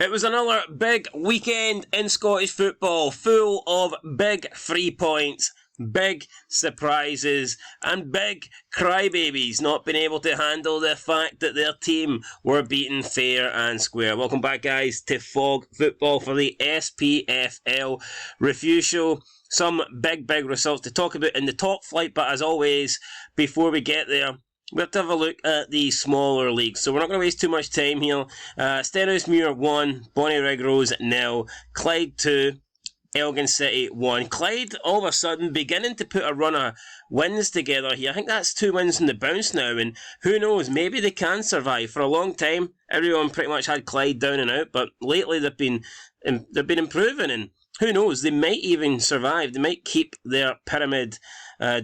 It was another big weekend in Scottish football, full of big 3 points, big surprises, and big crybabies not being able to handle the fact that their team were beaten fair and square. Welcome back, guys, to Fog Football for the Spfl Review Show. Some big results to talk about in the top flight, but as always, before we get there, we have to have a look at the smaller leagues. So we're not going to waste too much time here. Stenhousemuir 1, Bonnyrigg Rose 0, Clyde 2, Elgin City 1. Clyde, all of a sudden, beginning to put a run of wins together here. I think that's 2 wins in the bounce now, and who knows, maybe they can survive. For a long time, everyone pretty much had Clyde down and out, but lately they've been improving, and who knows, they might even survive. They might keep their pyramid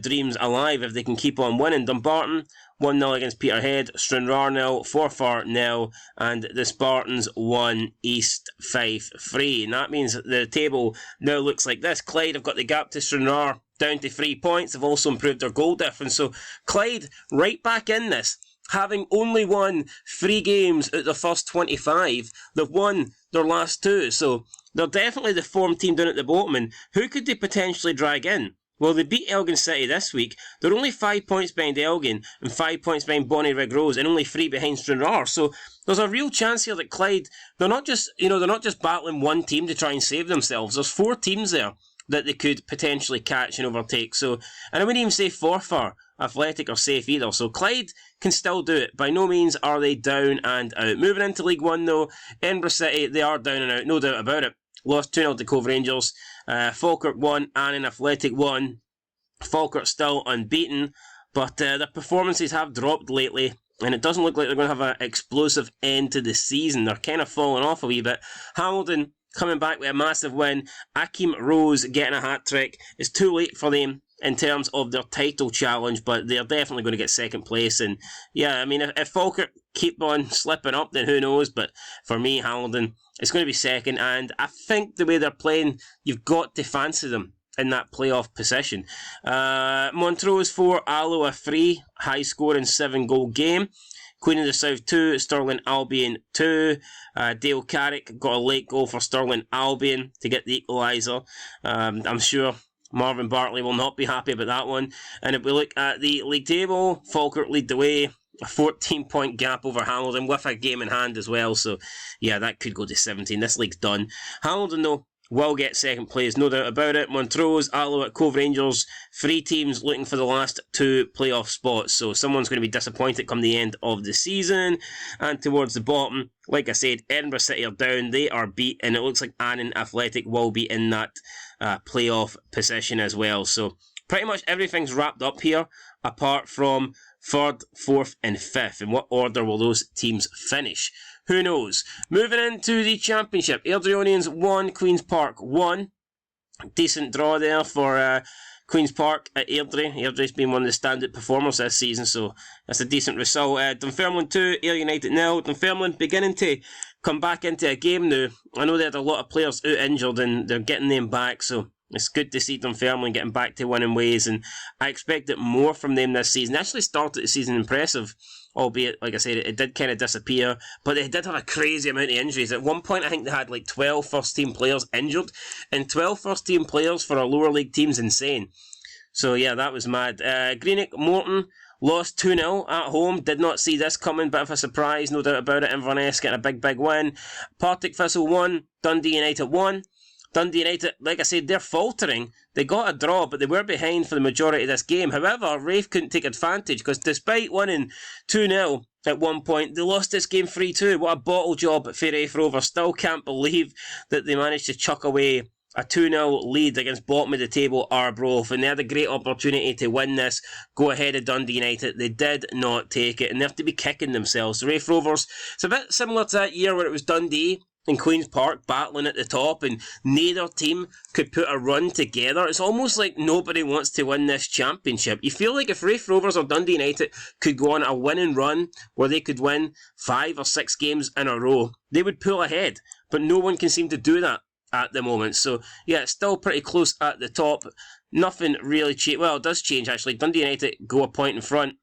dreams alive if they can keep on winning. Dumbarton 1-0 against Peterhead, Stranraer 0, Forfar 0, and the Spartans 1, East Fife 3. And that means that the table now looks like this. Clyde have got the gap to Stranraer down to 3 points. They've also improved their goal difference. So Clyde right back in this, having only won 3 games out of the first 25. They've won their last 2. So they're definitely the form team down at the bottom. And who could they potentially drag in? Well, they beat Elgin City this week. They're only 5 points behind Elgin and 5 points behind Bonnyrigg Rose and only 3 behind Stranraer. So there's a real chance here that Clyde, they're not just battling one team to try and save themselves. There's 4 teams there that they could potentially catch and overtake. So, and I wouldn't even say Forfar, Athletic, or safe either. So Clyde can still do it. By no means are they down and out. Moving into League 1 though, Edinburgh City, they are down and out, no doubt about it. Lost 2-0 to Cove Rangers. Falkirk 1, Annan Athletic 1. Falkirk still unbeaten, but their performances have dropped lately, and it doesn't look like they're going to have an explosive end to the season. They're kind of falling off a wee bit. Hamilton coming back with a massive win. Akeem Rose getting a hat-trick. It's too late for them in terms of their title challenge, but they're definitely going to get second place. And yeah, I mean, if Falkirk keep on slipping up, then who knows? But for me, Hamilton, it's going to be second, and I think the way they're playing, you've got to fancy them in that playoff position. Montrose 4, Alloa 3, high scoring 7-goal game. Queen of the South 2, Stirling Albion 2. Dale Carrick got a late goal for Stirling Albion to get the equaliser. I'm sure Marvin Bartley will not be happy about that one. And if we look at the league table, Falkirk lead the way. A 14-point gap over Hamilton with a game in hand as well. So, yeah, that could go to 17. This league's done. Hamilton, though, will get second place, no doubt about it. Montrose, Alloa, Cove Rangers, 3 teams looking for the last 2 playoff spots. So someone's going to be disappointed come the end of the season. And towards the bottom, like I said, Edinburgh City are down. They are beat, and it looks like Annan Athletic will be in that playoff position as well. So pretty much everything's wrapped up here, apart from 3rd, 4th and 5th. In what order will those teams finish? Who knows? Moving into the Championship. Airdrieonians 1, Queen's Park 1. Decent draw there for Queen's Park at Airdrie. Airdrie's been one of the standout performers this season, so that's a decent result. Dunfermline 2, Ayr United 0. Dunfermline beginning to come back into a game now. I know they had a lot of players out injured and they're getting them back, so it's good to see Dunfermline getting back to winning ways, and I expected more from them this season. They actually started the season impressive, albeit, like I said, it did kind of disappear, but they did have a crazy amount of injuries. At one point, I think they had like 12 first-team players injured, and 12 first-team players for a lower league team's insane. So yeah, that was mad. Greenock Morton lost 2-0 at home. Did not see this coming, bit of a surprise, no doubt about it. Inverness getting a big win. Partick Thistle 1, Dundee United 1. Dundee United, like I said, they're faltering. They got a draw, but they were behind for the majority of this game. However, Rafe couldn't take advantage, because despite winning 2-0 at one point, they lost this game 3-2. What a bottle job for Rafe Rovers. Still can't believe that they managed to chuck away a 2-0 lead against bottom of the table Arbroath, and they had a great opportunity to win this, go ahead of Dundee United. They did not take it, and they have to be kicking themselves. The Rafe Rovers, it's a bit similar to that year where it was Dundee in Queen's Park battling at the top and neither team could put a run together. It's almost like nobody wants to win this championship. You feel like if Rafe Rovers or Dundee United could go on a winning run where they could win 5 or 6 games in a row, they would pull ahead, but no one can seem to do that at the moment. So yeah, it's still pretty close at the top. Nothing really well, it does change actually. Dundee United go a point in front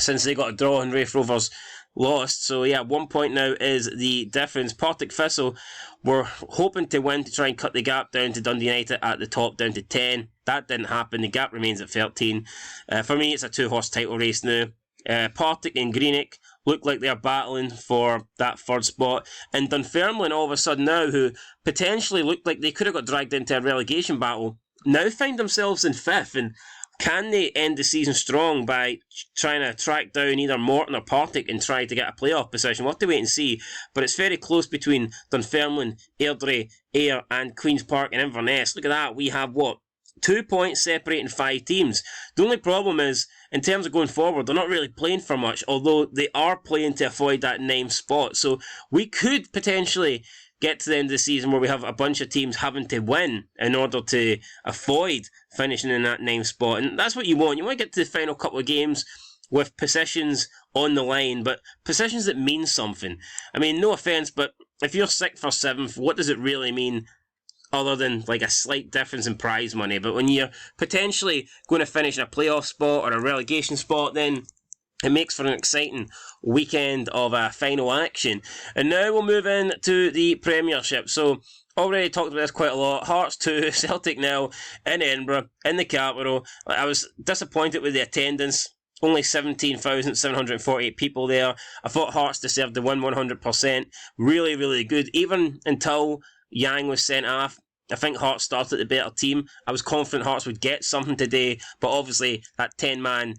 since they got a draw, and Rafe Rovers lost. So yeah, 1 point now is the difference. Partick Thistle were hoping to win to try and cut the gap down to Dundee United at the top, down to 10. That didn't happen. The gap remains at 13. For me, it's a two-horse title race now. Partick and Greenock look like they're battling for that third spot. And Dunfermline, all of a sudden now, who potentially looked like they could have got dragged into a relegation battle, now find themselves in 5th. And can they end the season strong by trying to track down either Morton or Partick and try to get a playoff position? We'll have to wait and see. But it's very close between Dunfermline, Airdrie, Ayr and Queen's Park and Inverness. Look at that. We have, 2 points separating 5 teams. The only problem is, in terms of going forward, they're not really playing for much, although they are playing to avoid that 9th spot. So we could potentially get to the end of the season where we have a bunch of teams having to win in order to avoid finishing in that 9th spot. And that's what you want. You want to get to the final couple of games with positions on the line, but positions that mean something. I mean, no offence, but if you're 6th or 7th, what does it really mean other than like a slight difference in prize money? But when you're potentially going to finish in a playoff spot or a relegation spot, then it makes for an exciting weekend of final action. And now we'll move in to the Premiership. So, already talked about this quite a lot. Hearts 2, Celtic 0 in Edinburgh, in the capital. I was disappointed with the attendance. Only 17,748 people there. I thought Hearts deserved to win 100%. Really, really good. Even until Yang was sent off, I think Hearts started the better team. I was confident Hearts would get something today, but obviously that 10-man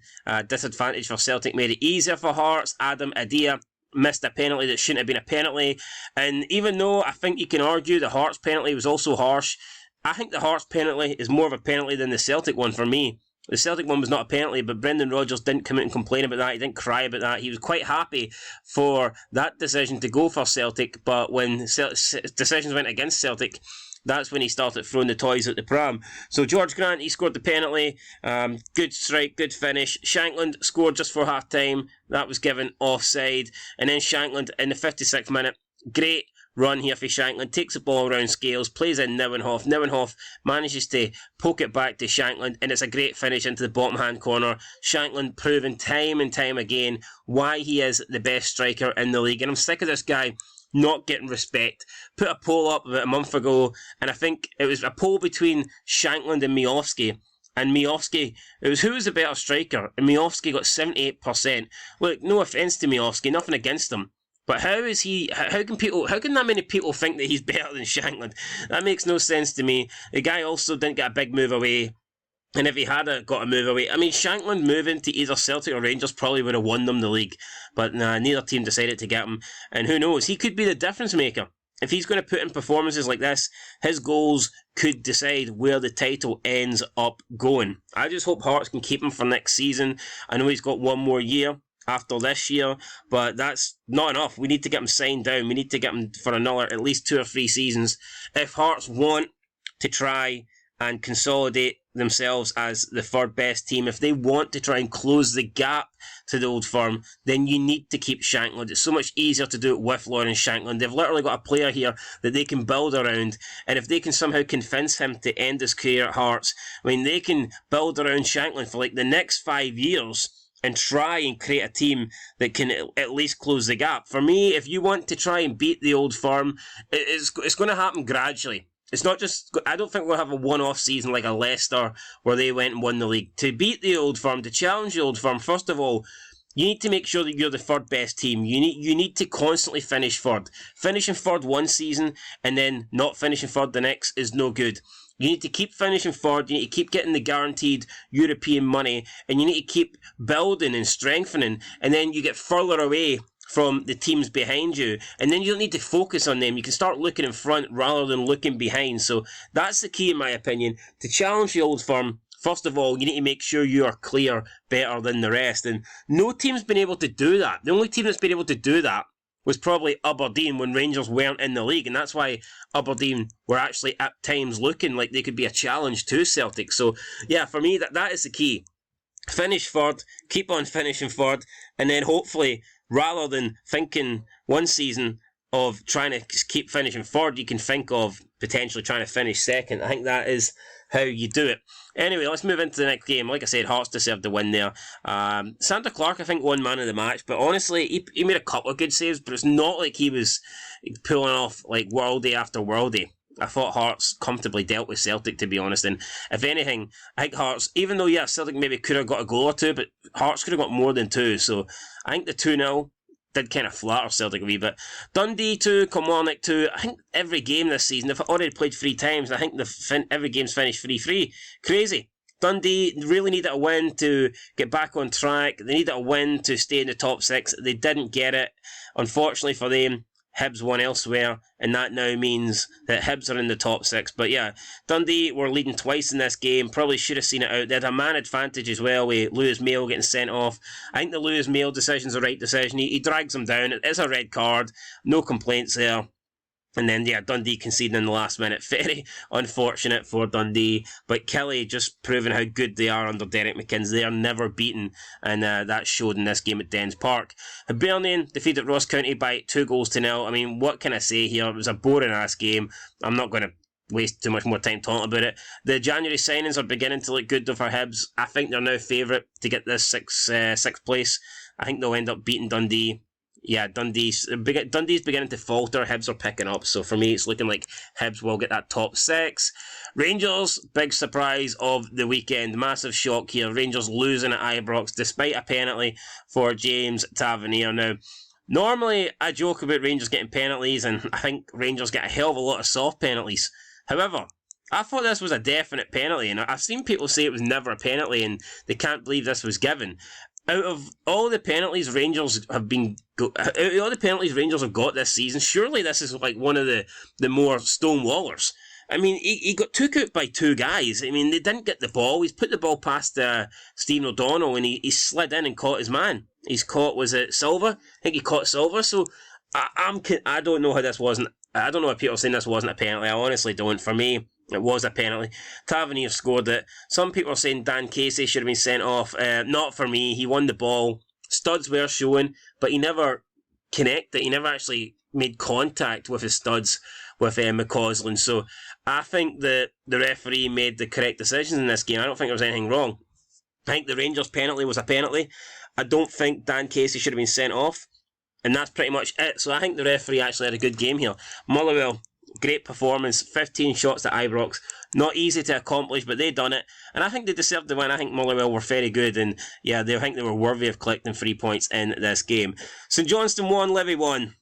disadvantage for Celtic made it easier for Hearts. Adam Adia missed a penalty that shouldn't have been a penalty, and even though I think you can argue the Hearts penalty was also harsh, I think the Hearts penalty is more of a penalty than the Celtic one for me. The Celtic one was not a penalty, but Brendan Rodgers didn't come out and complain about that. He didn't cry about that. He was quite happy for that decision to go for Celtic, but when decisions went against Celtic, that's when he started throwing the toys at the pram. So George Grant, he scored the penalty. Good strike, good finish. Shankland scored just for half-time. That was given offside. And then Shankland in the 56th minute. Great run here for Shankland. Takes the ball around Scales. Plays in Nieuwenhof. Nieuwenhof manages to poke it back to Shankland. And it's a great finish into the bottom-hand corner. Shankland proving time and time again why he is the best striker in the league. And I'm sick of this guy not getting respect. Put a poll up about a month ago, and I think it was a poll between Shankland and Miovski. And Miovski, it was who was the better striker, and Miovski got 78%. Look, no offence to Miovski, nothing against him, but how can that many people think that he's better than Shankland? That makes no sense to me. The guy also didn't get a big move away. And if he had got a move away, I mean, Shankland moving to either Celtic or Rangers probably would have won them the league. But neither team decided to get him. And who knows, he could be the difference maker. If he's going to put in performances like this, his goals could decide where the title ends up going. I just hope Hearts can keep him for next season. I know he's got one more year after this year, but that's not enough. We need to get him signed down. We need to get him for another at least 2 or 3 seasons. If Hearts want to try and consolidate themselves as the third best team, if they want to try and close the gap to the Old Firm, then you need to keep Shankland. It's so much easier to do it with Lawrence Shankland. They've literally got a player here that they can build around, and if they can somehow convince him to end his career at Hearts, I mean, they can build around Shankland for like the next 5 years and try and create a team that can at least close the gap. For me, if you want to try and beat the Old Firm, it's going to happen gradually. It's not just, I don't think we'll have a one-off season like a Leicester where they went and won the league. To beat the Old Firm, to challenge the Old Firm, first of all, you need to make sure that you're the third best team. You need to constantly finish third. Finishing third one season and then not finishing third the next is no good. You need to keep finishing third, you need to keep getting the guaranteed European money, and you need to keep building and strengthening, and then you get further away from the teams behind you, and then you don't need to focus on them. You can start looking in front rather than looking behind. So that's the key, in my opinion. To challenge the Old Firm, first of all, you need to make sure you are clear better than the rest, and no team's been able to do that. The only team that's been able to do that was probably Aberdeen when Rangers weren't in the league, and that's why Aberdeen were actually at times looking like they could be a challenge to Celtic. So yeah, for me, that is the key. Finish third, keep on finishing third, and then hopefully, rather than thinking one season of trying to keep finishing third, you can think of potentially trying to finish second. I think that is how you do it. Anyway, let's move into the next game. Like I said, Hearts deserved the win there. Santa Clark, I think, won man of the match, but honestly, he made a couple of good saves, but it's not like he was pulling off like worldie after worldie. I thought Hearts comfortably dealt with Celtic, to be honest, and if anything, I think Hearts, even though, Celtic maybe could have got a goal or two, but Hearts could have got more than two, so I think the 2-0 did kind of flatter Celtic a wee bit. Dundee 2, Warnock 2. I think every game this season, they've already played 3 times, I think every game's finished 3-3. Crazy. Dundee really needed a win to get back on track. They needed a win to stay in the top 6. They didn't get it. Unfortunately for them, Hibs won elsewhere, and that now means that Hibs are in the top 6. But Dundee were leading twice in this game, probably should have seen it out. They had a man advantage as well with Lewis Mayo getting sent off. I think the Lewis Mayo decision's the right decision. He drags him down. It is a red card, no complaints there. And then, Dundee conceding in the last minute. Very unfortunate for Dundee. But Kelly just proving how good they are under Derek McInnes. They are never beaten. And that showed in this game at Dens Park. Hibernian defeated Ross County by 2-0. I mean, what can I say here? It was a boring-ass game. I'm not going to waste too much more time talking about it. The January signings are beginning to look good for Hibs. I think they're now favourite to get this sixth place. I think they'll end up beating Dundee. Dundee's beginning to falter. Hibs are picking up, so for me it's looking like Hibs will get that top 6. Rangers, big surprise of the weekend. Massive shock here. Rangers losing at Ibrox despite a penalty for James Tavernier. Now, normally I joke about Rangers getting penalties, and I think Rangers get a hell of a lot of soft penalties. However, I thought this was a definite penalty, and I've seen people say it was never a penalty and they can't believe this was given. Out of all the penalties Rangers have got this season, surely this is like one of the more stonewallers. I mean, he got took out by 2 guys. I mean, they didn't get the ball. He's put the ball past Stephen O'Donnell, and he slid in and caught his man. He's caught, was it Silva? I think he caught Silva. So I don't know how this wasn't. I don't know why people are saying this wasn't a penalty. I honestly don't. For me, it was a penalty. Tavernier scored it. Some people are saying Dan Casey should have been sent off. Not for me. He won the ball. Studs were showing, but he never connected. He never actually made contact with his studs with McCausland. So I think that the referee made the correct decisions in this game. I don't think there was anything wrong. I think the Rangers penalty was a penalty. I don't think Dan Casey should have been sent off. And that's pretty much it. So I think the referee actually had a good game here. Motherwell, great performance. 15 shots at Ibrox. Not easy to accomplish, but they done it. And I think they deserved the win. I think Motherwell were very good. And I think they were worthy of collecting 3 points in this game. St Johnstone won, Livy won.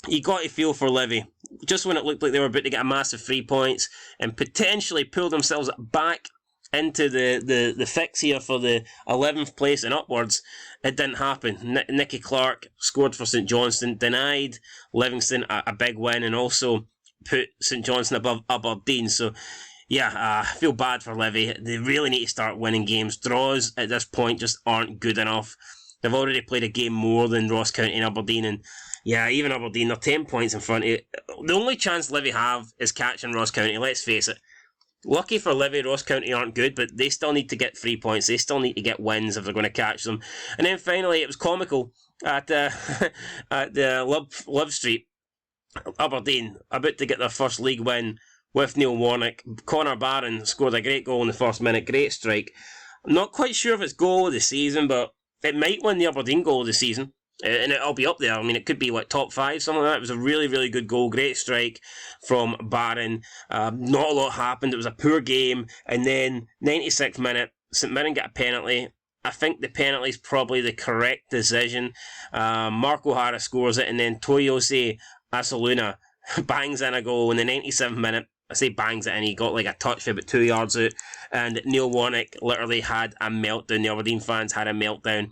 You got to feel for Livy. Just when it looked like they were about to get a massive 3 points and potentially pull themselves back into the fix here for the 11th place and upwards, it didn't happen. Nicky Clark scored for St Johnstone, denied Livingston a big win, and also put St Johnstone above Aberdeen. So I feel bad for Livy. They really need to start winning games. Draws at this point just aren't good enough. They've already played a game more than Ross County and Aberdeen, and even Aberdeen, they're 10 points in front of it. The only chance Livy have is catching Ross County, let's face it. Lucky for Livy, Ross County aren't good, but they still need to get 3 points. They still need to get wins if they're going to catch them. And then finally, it was comical at the Love Street. Aberdeen about to get their first league win with Neil Warnock. Connor Barron scored a great goal in the first minute. Great strike. I'm not quite sure if it's goal of the season, but it might win the Aberdeen goal of the season. And it'll be up there. I mean, it could be top 5, something like that. It was a really, really good goal. Great strike from Barron. Not a lot happened. It was a poor game. And then, 96th minute, St Mirren get a penalty. I think the penalty is probably the correct decision. Marco O'Hara scores it, and then Toyosi Asaluna bangs in a goal in the 97th minute. I say bangs it in, he got a touch for about 2 yards out. And Neil Warnock literally had a meltdown. The Aberdeen fans had a meltdown.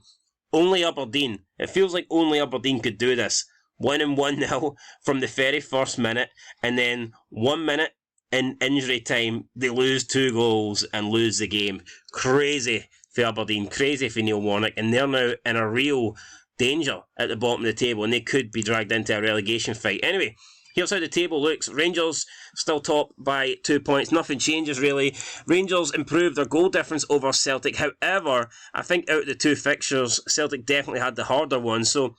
Only Aberdeen. It feels like only Aberdeen could do this. Winning 1-0 from the very first minute, and then 1 minute in injury time, they lose 2 goals and lose the game. Crazy for Aberdeen, crazy for Neil Warnock, and they're now in a real danger at the bottom of the table, and they could be dragged into a relegation fight. Anyway, here's how the table looks. Rangers still top by 2 points. Nothing changes really. Rangers improved their goal difference over Celtic. However, I think out of the 2 fixtures, Celtic definitely had the harder one. So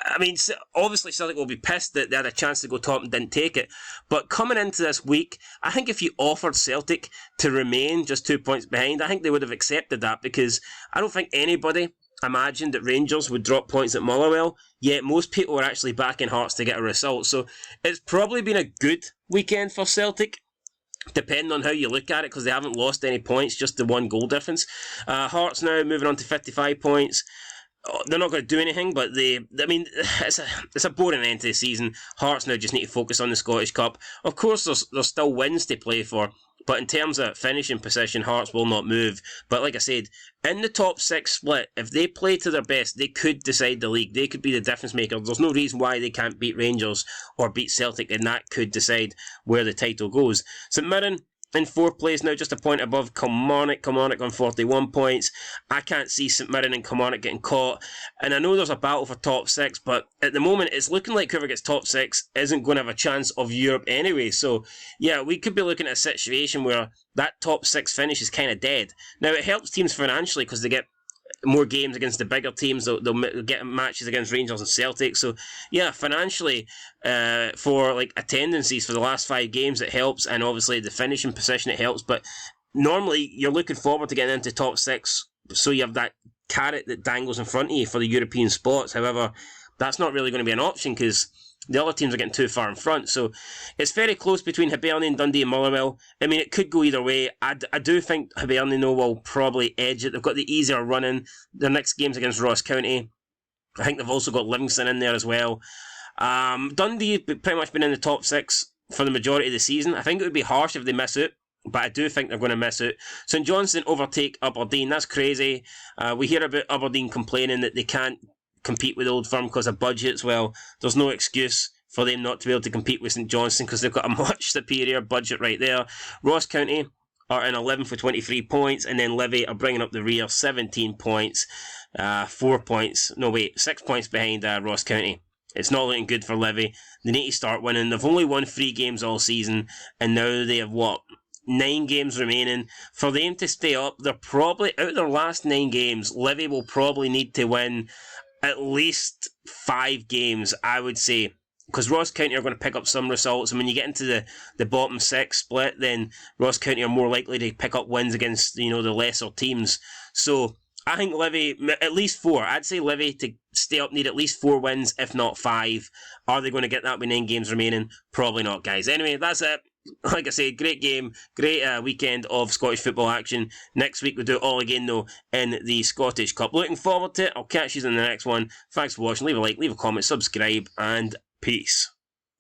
I mean, obviously Celtic will be pissed that they had a chance to go top and didn't take it. But coming into this week, I think if you offered Celtic to remain just 2 points behind, I think they would have accepted that, because I don't think anybody imagined that Rangers would drop points at Motherwell, yet most people were actually backing Hearts to get a result. So it's probably been a good weekend for Celtic, depending on how you look at it, because they haven't lost any points, just the 1 goal difference. Hearts now moving on to 55 points. They're not going to do anything, but it's a boring end to the season. Hearts now just need to focus on the Scottish Cup. Of course, there's still wins to play for, but in terms of finishing position, Hearts will not move. But like I said, in the top 6 split, if they play to their best, they could decide the league. They could be the difference maker. There's no reason why they can't beat Rangers or beat Celtic, and that could decide where the title goes. St Mirren in 4th place now, just a point above Kilmarnock. Kilmarnock on 41 points. I can't see St Mirren and Kilmarnock getting caught. And I know there's a battle for top 6, but at the moment it's looking like whoever gets top 6 isn't going to have a chance of Europe anyway. So yeah, we could be looking at a situation where that top 6 finish is kind of dead. Now it helps teams financially because they get more games against the bigger teams. They'll get matches against Rangers and Celtic. So yeah, financially, for like attendances for the last 5 games, it helps, and obviously the finishing position, it helps. But normally you're looking forward to getting into top 6, so you have that carrot that dangles in front of you for the European spots. However, that's not really going to be an option because the other teams are getting too far in front. So it's very close between Hibernian, Dundee and Motherwell. I mean, it could go either way. I do think Hibernian will probably edge it. They've got the easier run-in. Their next game's against Ross County. I think they've also got Livingston in there as well. Dundee pretty much been in the top 6 for the majority of the season. I think it would be harsh if they miss out, but I do think they're going to miss out. St Johnstone overtake Aberdeen. That's crazy. We hear about Aberdeen complaining that they can't compete with Old Firm because of budgets. Well, there's no excuse for them not to be able to compete with St Johnstone because they've got a much superior budget right there. Ross County are in 11th with 23 points, and then Livy are bringing up the rear, 17 points, 6 points behind Ross County. It's not looking good for Livy. They need to start winning. They've only won 3 games all season, and now they have 9 games remaining. For them to stay up, they're probably, out of their last 9 games, Livy will probably need to win at least 5 games, I would say, because Ross County are going to pick up some results, and when you get into the bottom 6 split, then Ross County are more likely to pick up wins against the lesser teams. So I think Livy, at least 4. I'd say Livy to stay up need at least 4 wins, if not 5. Are they going to get that with 9 games remaining? Probably not, guys. Anyway, that's it. Like I said, great game, great weekend of Scottish football action. Next week we'll do it all again though in the Scottish Cup. Looking forward to it. I'll catch you in the next one. Thanks for watching. Leave a like, leave a comment, subscribe, and peace.